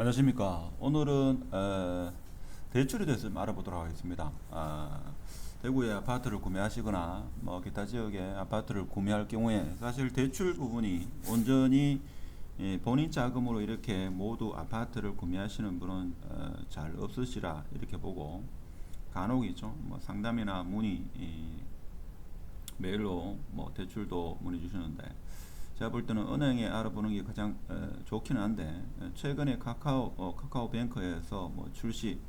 안녕하십니까. 오늘은 대출에 대해서 좀 알아보도록 하겠습니다. 대구에 아파트를 구매하시거나 뭐 기타 지역에 아파트를 구매할 경우에 사실 대출 부분이 온전히 본인 자금으로 이렇게 모두 아파트를 구매하시는 분은 잘 없으시라 이렇게 보고, 간혹이죠. 뭐 상담이나 문의 메일로 뭐 대출도 문의 주시는데, 제가 볼 때는 은행에 알아보는 게 가장 좋기는 한데, 최근에 카카오뱅크에서 뭐 출시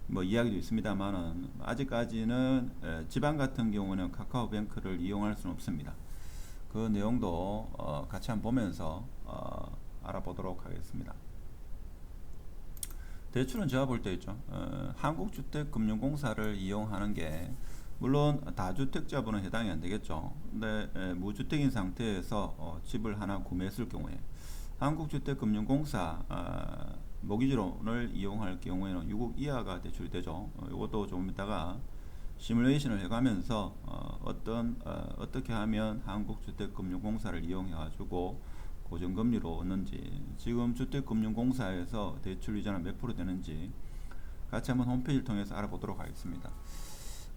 뭐 이야기도 있습니다만은 아직까지는 지방 같은 경우는 카카오뱅크를 이용할 수는 없습니다. 그 내용도 같이 한번 보면서 알아보도록 하겠습니다. 대출은 제가 볼 때 있죠. 한국주택금융공사를 이용하는 게, 물론 다주택자분은 해당이 안 되겠죠. 근데 무주택인 상태에서 집을 하나 구매했을 경우에 한국주택금융공사 모기지론을 이용할 경우에는 6억 이하가 대출이 되죠. 이것도 조금 이따가 시뮬레이션을 해가면서 어떻게 하면 한국주택금융공사를 이용해가지고 고정금리로 얻는지, 지금 주택금융공사에서 대출 이자는 몇 프로 되는지 같이 한번 홈페이지를 통해서 알아보도록 하겠습니다.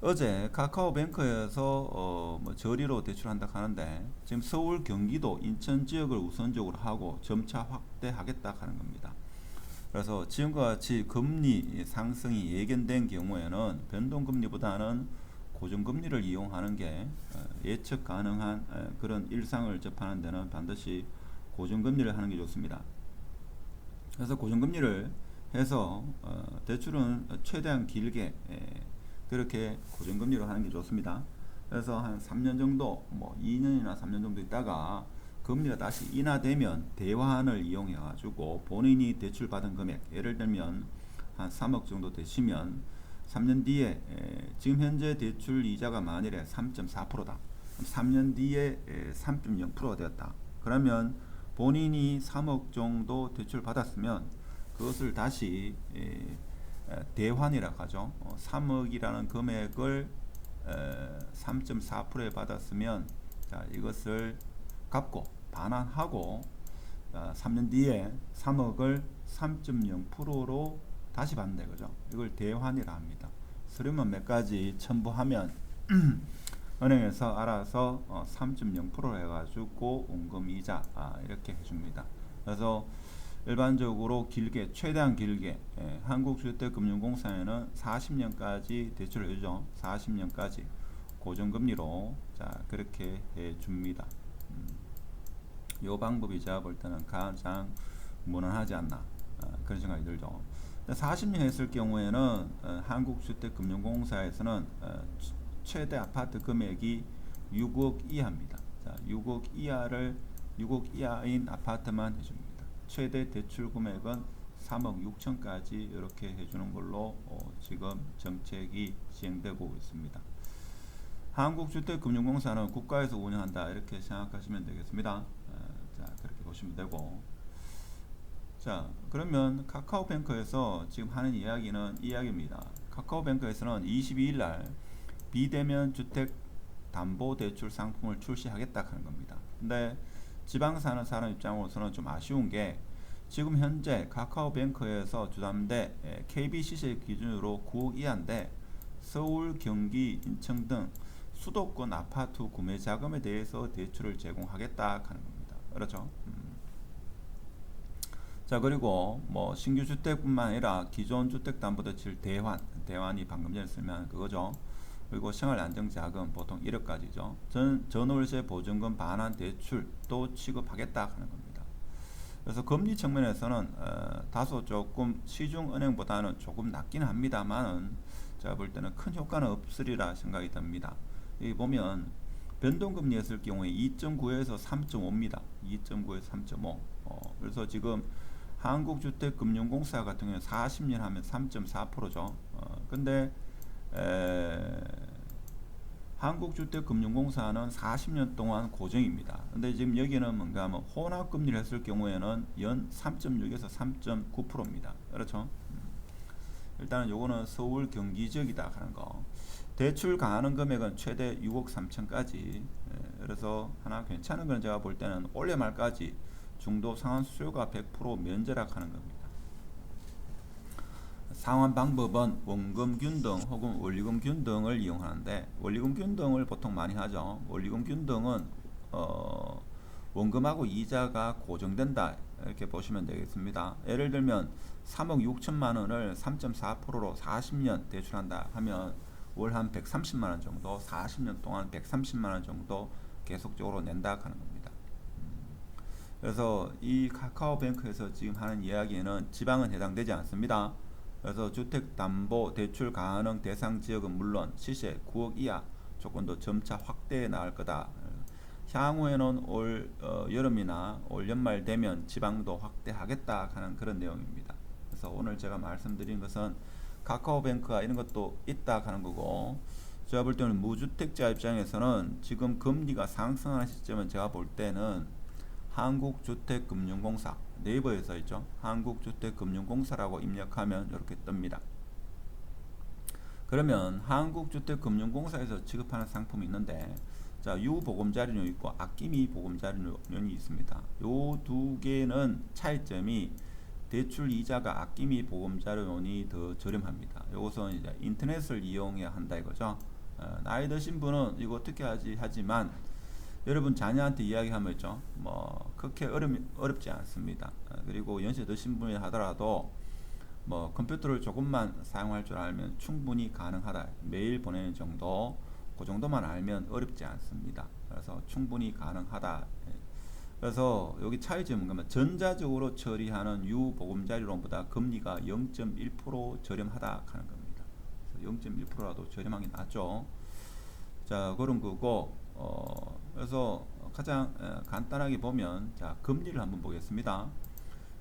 어제 카카오뱅크에서 뭐 저리로 대출한다 하는데, 지금 서울, 경기도, 인천 지역을 우선적으로 하고 점차 확대하겠다 하는 겁니다. 그래서 지금과 같이 금리 상승이 예견된 경우에는 변동금리보다는 고정금리를 이용하는 게 예측 가능한 그런 일상을 접하는 데는 반드시 고정금리를 하는 게 좋습니다. 그래서 고정금리를 해서 대출은 최대한 길게 그렇게 고정금리로 하는 게 좋습니다. 그래서 한 3년 정도, 뭐 2년이나 3년 정도 있다가 금리가 다시 인하되면 대환을 이용해 가지고 본인이 대출 받은 금액, 예를 들면 한 3억 정도 되시면 3년 뒤에 지금 현재 대출 이자가 만일에 3.4%다. 3년 뒤에 3.0%가 되었다. 그러면 본인이 3억 정도 대출 받았으면 그것을 다시 대환이라고 하죠. 3억이라는 금액을 3.4%에 받았으면, 자, 이것을 갚고 반환하고 3년 뒤에 3억을 3.0%로 다시 받는다 이거죠. 이걸 대환이라 합니다. 서류만 몇 가지 첨부하면 은행에서 알아서 3.0% 해가지고 원금 이자 이렇게 해줍니다. 그래서 일반적으로 길게, 최대한 길게 한국주택금융공사에는 40년까지 대출을 해주죠. 40년까지 고정금리로, 자, 그렇게 해줍니다. 이 방법이 제가 볼 때는 가장 무난하지 않나 그런 생각이 들죠. 40년 했을 경우에는 한국주택금융공사에서는 최대 아파트 금액이 6억 이하입니다. 자, 6억 이하인 아파트만 해줍니다. 최대 대출 금액은 3억 6천까지 이렇게 해주는 걸로 지금 정책이 시행되고 있습니다. 한국주택금융공사는 국가에서 운영한다 이렇게 생각하시면 되겠습니다. 자, 그렇게 보시면 되고, 자, 그러면 카카오뱅크에서 지금 하는 이야기는 이 이야기입니다. 카카오뱅크에서는 22일 날 비대면 주택 담보대출 상품을 출시하겠다 하는 겁니다. 근데 지방 사는 사람 입장으로서는 좀 아쉬운 게, 지금 현재 카카오뱅크에서 주담대 KBCC 기준으로 9억 이하인데 서울, 경기, 인천 등 수도권 아파트 구매 자금에 대해서 대출을 제공하겠다 하는 겁니다. 그렇죠? 자, 그리고 뭐 신규 주택뿐만 아니라 기존 주택담보대출 대환이 방금 전에 설명한 그거죠. 그리고 생활안정자금 보통 1억까지죠. 전월세 보증금 반환 대출도 취급하겠다 하는 겁니다. 그래서 금리 측면에서는 다소 조금 시중은행보다는 조금 낮긴 합니다만은 제가 볼 때는 큰 효과는 없으리라 생각이 듭니다. 여기 보면 변동금리 했을 경우에 2.9에서 3.5입니다. 2.9에서 3.5. 그래서 지금 한국주택금융공사 같은 경우에 40년 하면 3.4%죠. 근데 한국주택금융공사는 40년 동안 고정입니다. 근데 지금 여기는 뭔가 하면 혼합금리를 했을 경우에는 연 3.6에서 3.9%입니다. 그렇죠? 일단은 요거는 서울 경기 지역이다 하는 거. 대출 가능 금액은 최대 6억 3천까지. 그래서 하나 괜찮은 건 제가 볼 때는 올해 말까지 중도 상환 수요가 100% 면제라 하는 겁니다. 상환 방법은 원금 균등 혹은 원리금 균등을 이용하는데, 원리금 균등을 보통 많이 하죠. 원리금 균등은 원금하고 이자가 고정된다 이렇게 보시면 되겠습니다. 예를 들면 3억 6천만 원을 3.4%로 40년 대출한다 하면 월 한 130만 원 정도, 40년 동안 130만 원 정도 계속적으로 낸다 하는 겁니다. 그래서 이 카카오뱅크에서 지금 하는 이야기에는 지방은 해당되지 않습니다. 그래서 주택담보대출 가능 대상 지역은 물론 시세 9억 이하 조건도 점차 확대해 나갈 거다. 향후에는 올 여름이나 올 연말 되면 지방도 확대하겠다 하는 그런 내용입니다. 그래서 오늘 제가 말씀드린 것은 카카오뱅크가 이런 것도 있다 하는 거고, 제가 볼 때는 무주택자 입장에서는 지금 금리가 상승하는 시점은 제가 볼 때는 한국주택금융공사, 네이버에 써 있죠. 한국주택금융공사라고 입력하면 이렇게 뜹니다. 그러면 한국주택금융공사에서 취급하는 상품이 있는데, 자, 유보금자리론 있고 아낌이 보금자리론이 있습니다. 요 두 개는 차이점이 대출 이자가 아낌이 보금자리론이 더 저렴합니다. 요것은 이제 인터넷을 이용해야 한다 이거죠. 나이 드신 분은 이거 어떻게 하지 하지만 여러분 자녀한테 이야기하면 있죠. 뭐 그렇게 어렵지 않습니다. 그리고 연세 드신 분이 하더라도 뭐 컴퓨터를 조금만 사용할 줄 알면 충분히 가능하다. 메일 보내는 정도, 그 정도만 알면 어렵지 않습니다. 그래서 충분히 가능하다. 그래서 여기 차이점은 그러면 전자적으로 처리하는 유보금자리론보다 금리가 0.1% 저렴하다 하는 겁니다. 0.1%라도 저렴하긴 낫죠. 자, 그런 거고, 그래서 가장 간단하게 보면, 자, 금리를 한번 보겠습니다.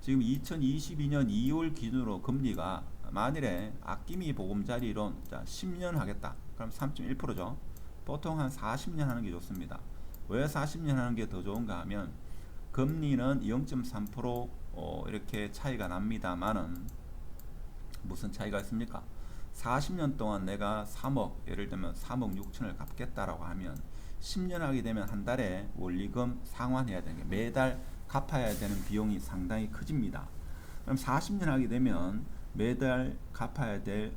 지금 2022년 2월 기준으로 금리가 만일에 아낌이 보금자리론, 자, 10년 하겠다. 그럼 3.1%죠. 보통 한 40년 하는 게 좋습니다. 왜 40년 하는 게 더 좋은가 하면, 금리는 0.3% 이렇게 차이가 납니다만은 무슨 차이가 있습니까? 40년 동안 내가 3억, 예를 들면 3억 6천을 갚겠다라고 하면 10년 하게 되면 한 달에 원리금 상환해야 되는 게 매달 갚아야 되는 비용이 상당히 커집니다. 그럼 40년 하게 되면 매달 갚아야 될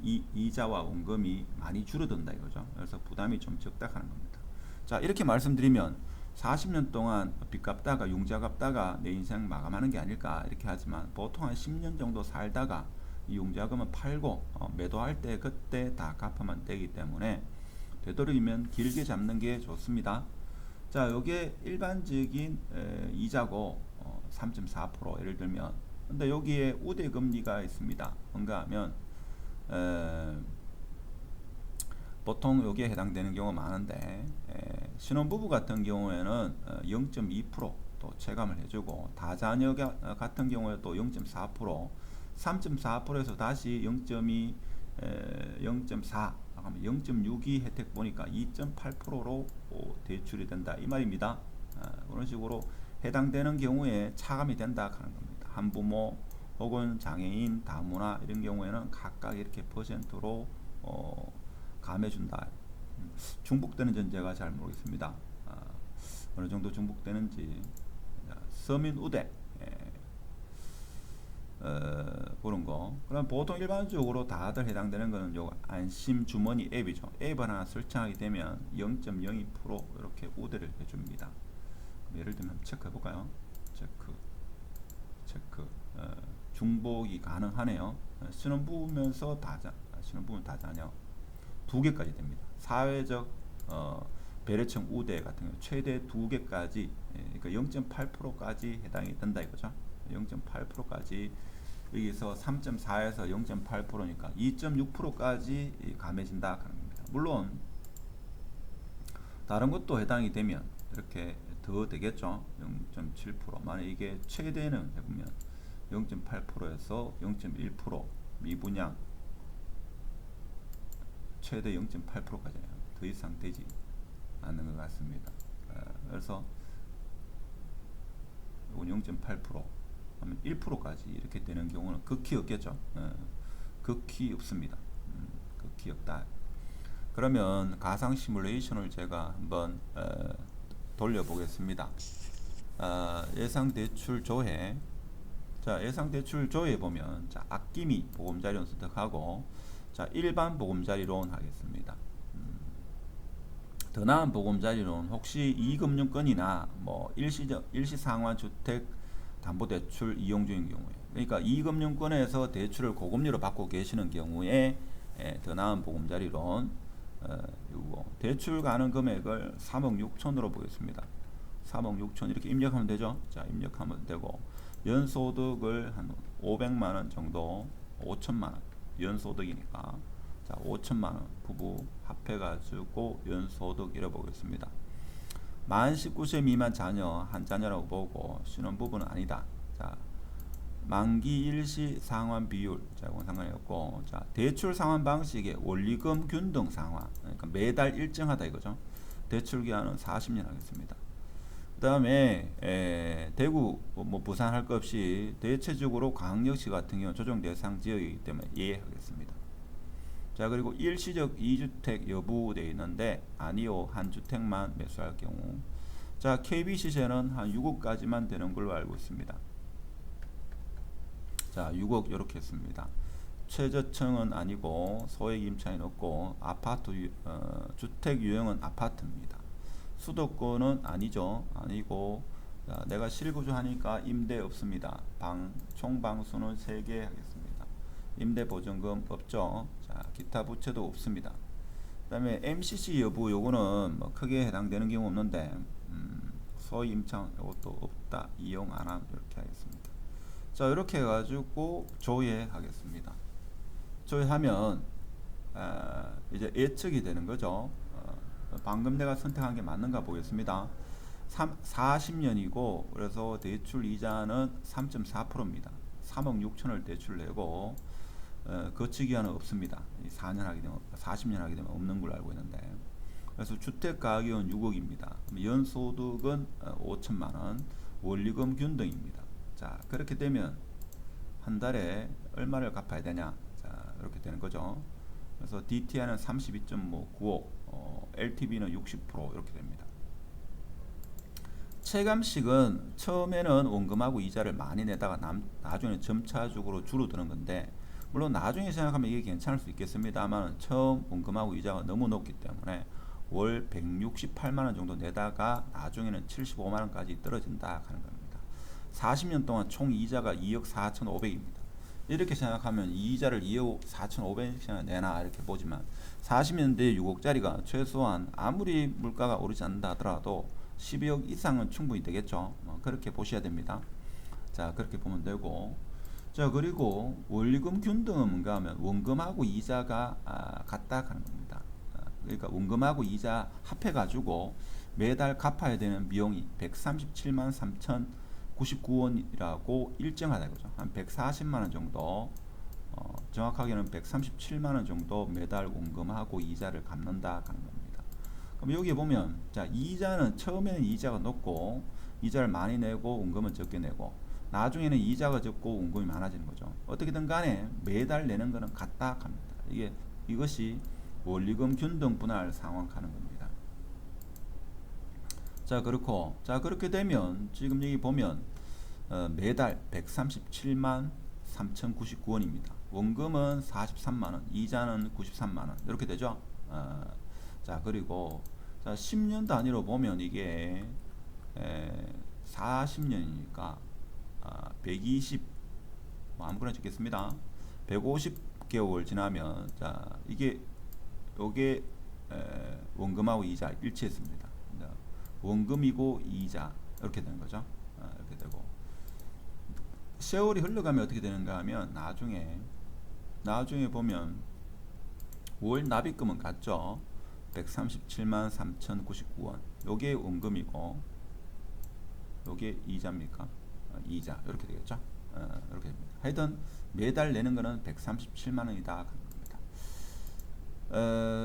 이자와 원금이 많이 줄어든다 이거죠. 그래서 부담이 좀 적다 하는 겁니다. 자, 이렇게 말씀드리면 40년 동안 빚 갚다가 융자 갚다가 내 인생 마감하는 게 아닐까 이렇게 하지만, 보통 한 10년 정도 살다가 이 융자금은 팔고 매도할 때 그때 다 갚으면 되기 때문에 되도록이면 길게 잡는 게 좋습니다. 자, 요게 일반적인 이자고 3.4% 예를 들면, 근데 여기에 우대 금리가 있습니다. 뭔가 하면 보통 여기에 해당되는 경우가 많은데, 신혼부부 같은 경우에는 0.2%또 체감을 해주고, 다자녀 같은 경우에 또 0.4%, 3.4%에서 다시 0.2, 0.4, 0.62 혜택 보니까 2.8%로 대출이 된다 이 말입니다. 그런 식으로 해당되는 경우에 차감이 된다 하는 겁니다. 한부모 혹은 장애인, 다문화 이런 경우에는 각각 이렇게 퍼센트로 감해준다. 중복되는지는 제가 잘 모르겠습니다. 어느 정도 중복되는지. 서민 우대 그런 거. 그럼 보통 일반적으로 다들 해당되는 거는 요 안심 주머니 앱이죠. 앱을 하나 설정하게 되면 0.02% 이렇게 우대를 해줍니다. 예를 들면 체크해 볼까요? 체크. 중복이 가능하네요. 신혼부부면서 신혼부부는 다자녀 2개까지 됩니다. 사회적 배려청 우대 같은 경우 최대 2개까지, 그러니까 0.8%까지 해당이 된다 이거죠. 0.8%까지 여기서 3.4에서 0.8%니까 2.6%까지 감해진다 하는 겁니다. 물론 다른 것도 해당이 되면 이렇게 더 되겠죠. 0.7%. 만약 이게 최대는 해보면 0.8%에서 0.1% 미분양 최대 0.8%까지예요. 더 이상 되지 않는 것 같습니다. 그래서 이건 0.8% 하면 1%까지 이렇게 되는 경우는 극히 없겠죠. 극히 없습니다. 극히 없다. 그러면 가상 시뮬레이션을 제가 한번 돌려보겠습니다. 예상 대출 조회 자, 예상 대출 조회에 보면 자, 아낌이 보금자리론 선택하고 자, 일반 보금자리론 하겠습니다. 더 나은 보금자리론 혹시 이금융권이나 뭐 일시 상환 주택 담보대출 이용 중인 경우에, 그러니까 이금융권에서 대출을 고금리로 받고 계시는 경우에 더 나은 보금자리론 이거 대출 가능 금액을 3억 6천으로 보겠습니다. 3억 6천 이렇게 입력하면 되죠. 자, 입력하면 되고 연소득을 한 500만 원 정도, 5천만 원 연소득이니까 자, 5천만 원 부부 합해가지고 연소득 잃어보겠습니다. 만 19세 미만 자녀 한 자녀라고 보고 신혼부부는 아니다. 자, 만기 일시 상환 비율, 자, 이건 상관이 없고, 자, 대출 상환 방식의 원리금 균등 상환, 그러니까 매달 일정하다 이거죠. 대출 기한은 40년 하겠습니다. 그 다음에 대구 뭐 부산 할 것 없이 대체적으로 광역시 같은 경우 조정 대상 지역이기 때문에 예하겠습니다. 자, 그리고 일시적 2주택 여부 되어 있는데 아니요, 한 주택만 매수할 경우, 자, KB 시세는 한 6억까지만 되는 걸로 알고 있습니다. 자, 6억 이렇게 했습니다. 최저층은 아니고 소액 임차인 없고 아파트 주택 유형은 아파트입니다. 수도권은 아니죠. 아니고 자, 내가 실구조 하니까 임대 없습니다. 총 방수는 3개 하겠습니다. 임대 보증금 없죠. 자, 기타 부채도 없습니다. 그 다음에 MCC 여부 요거는 뭐 크게 해당되는 경우 없는데 소액 임차 이것도 없다. 이용 안 함 이렇게 하겠습니다. 자, 이렇게 해가지고 조회하겠습니다. 조회하면 이제 예측이 되는 거죠. 방금 내가 선택한 게 맞는가 보겠습니다. 40년이고 그래서 대출 이자는 3.4%입니다. 3억 6천을 대출 내고 거치 기한은 없습니다. 4년 하게 되면 40년 하게 되면 없는 걸로 알고 있는데, 그래서 주택 가격은 6억입니다. 연소득은 5천만 원, 원리금 균등입니다. 자, 그렇게 되면 한 달에 얼마를 갚아야 되냐? 자, 이렇게 되는 거죠. 그래서 DTI는 32.95, LTV는 60% 이렇게 됩니다. 체감식은 처음에는 원금하고 이자를 많이 내다가 나중에 점차적으로 줄어드는 건데, 물론 나중에 생각하면 이게 괜찮을 수 있겠습니다만 처음 원금하고 이자가 너무 높기 때문에 월 168만원 정도 내다가 나중에는 75만원까지 떨어진다 하는 겁니다. 40년 동안 총 이자가 2억 4,500입니다. 이렇게 생각하면 이 이자를 2억 4,500씩 내나 이렇게 보지만 40년 뒤에 6억짜리가 최소한 아무리 물가가 오르지 않는다 하더라도 12억 이상은 충분히 되겠죠. 그렇게 보셔야 됩니다. 자, 그렇게 보면 되고, 자, 그리고 원리금 균등은 뭔가 하면 원금하고 이자가 같다 하는 겁니다. 그러니까 원금하고 이자 합해 가지고 매달 갚아야 되는 비용이 137만 3,099원이라고 일정하다 이거죠. 한 140만원 정도, 정확하게는 137만원 정도 매달 원금하고 이자를 갚는다 하는 겁니다. 그럼 여기 보면 자, 이자는 처음에는 이자가 높고 이자를 많이 내고 원금은 적게 내고 나중에는 이자가 적고 원금이 많아지는 거죠. 어떻게든 간에 매달 내는 거는 같다 합니다. 이것이 원리금 균등 분할 상환하는 겁니다. 자, 그렇고, 자, 그렇게 되면 지금 여기 보면 매달 137만 3,099원입니다. 원금은 43만원, 이자는 93만원 이렇게 되죠. 자, 그리고 자, 10년 단위로 보면 이게 40년이니까 120, 뭐 아무거나 적겠습니다. 150개월 지나면 자, 요게 원금하고 이자 일치했습니다. 원금이고 이자 이렇게 되는 거죠. 이렇게 되고 세월이 흘러가면 어떻게 되는가 하면 나중에 보면 월 납입금은 같죠. 137만 3,099원 요게 원금이고 요게 이자입니까? 이자 이렇게 되겠죠. 이렇게 됩니다. 하여튼 매달 내는 거는 137만원이다.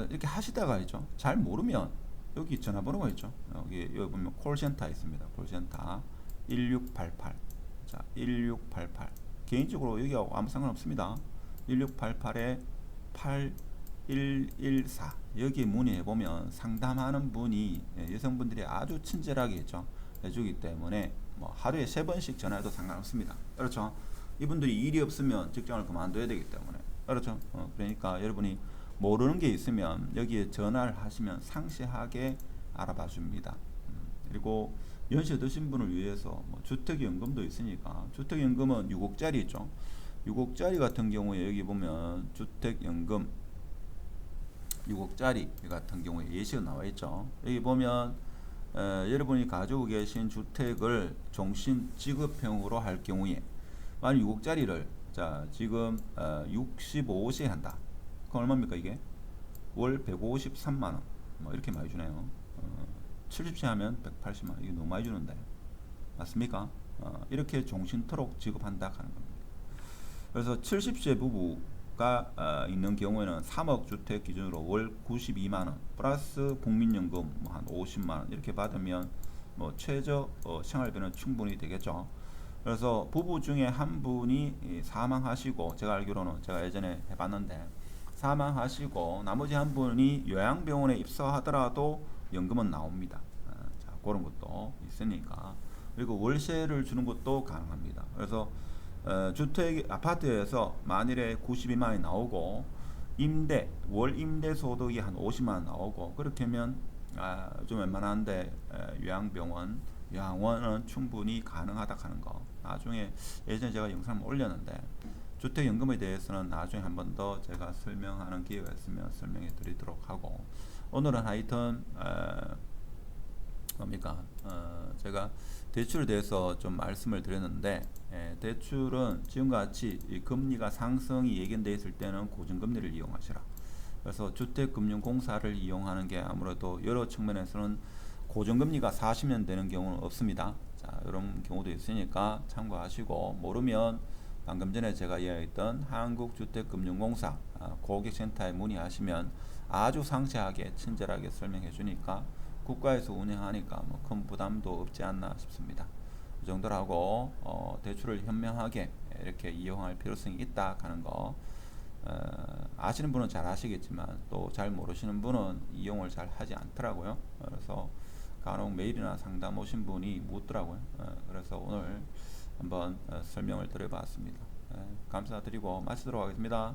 이렇게 하시다가 있죠. 잘 모르면 여기 전화번호가 있죠. 여기 보면 콜센터 있습니다. 콜센터 1688. 자, 1688. 개인적으로 여기하고 아무 상관없습니다. 1688에 8114 여기 문의해 보면 상담하는 분이 여성분들이 아주 친절하게 했죠. 해주기 때문에 뭐 하루에 3번씩 전화해도 상관없습니다. 그렇죠. 이분들이 일이 없으면 직장을 그만둬야 되기 때문에. 그렇죠. 그러니까 여러분이 모르는 게 있으면 여기에 전화를 하시면 상세하게 알아봐 줍니다. 그리고 연세 드신 분을 위해서 뭐 주택연금도 있으니까, 주택연금은 6억짜리 있죠. 6억짜리 같은 경우에 여기 보면 주택연금 6억짜리 같은 경우에 예시가 나와 있죠. 여기 보면 여러분이 가지고 계신 주택을 종신 지급형으로 할 경우에 만약 6억짜리를 자 지금 65세 한다. 그럼 얼마입니까 이게? 월 153만원 뭐 이렇게 많이 주네요. 70세 하면 180만원, 이게 너무 많이 주는데 맞습니까? 이렇게 종신토록 지급한다 하는 겁니다. 그래서 70세 부부가 있는 경우에는 3억 주택 기준으로 월 92만원 플러스 국민연금 뭐 한 50만원 이렇게 받으면 뭐 최저 생활비는 충분히 되겠죠. 그래서 부부 중에 한 분이 사망하시고, 제가 알기로는 제가 예전에 해봤는데 사망하시고 나머지 한 분이 요양병원에 입소하더라도 연금은 나옵니다. 자, 그런 것도 있으니까. 그리고 월세를 주는 것도 가능합니다. 그래서 주택 아파트에서 만일에 92만 원이 나오고 임대 월 임대 소득이 한 50만 원 나오고, 그렇게 하면 좀 웬만한데 요양원은 충분히 가능하다 하는 거. 나중에 예전에 제가 영상 올렸는데 주택연금에 대해서는 나중에 한 번 더 제가 설명하는 기회가 있으면 설명해 드리도록 하고, 오늘은 하여튼 뭡니까 제가 대출에 대해서 좀 말씀을 드렸는데, 대출은 지금과 같이 이 금리가 상승이 예견되어 있을 때는 고정금리를 이용하시라. 그래서 주택금융공사를 이용하는 게 아무래도 여러 측면에서는 고정금리가 40년 되는 경우는 없습니다. 자, 이런 경우도 있으니까 참고하시고, 모르면 방금 전에 제가 이야기했던 한국주택금융공사 고객센터에 문의하시면 아주 상세하게 친절하게 설명해 주니까 국가에서 운영하니까 뭐 큰 부담도 없지 않나 싶습니다. 이 정도로 하고 대출을 현명하게 이렇게 이용할 필요성이 있다 하는 거, 아시는 분은 잘 아시겠지만 또 잘 모르시는 분은 이용을 잘 하지 않더라고요. 그래서 간혹 메일이나 상담 오신 분이 묻더라고요. 그래서 오늘 한번 설명을 드려봤습니다. 감사드리고 마치도록 하겠습니다.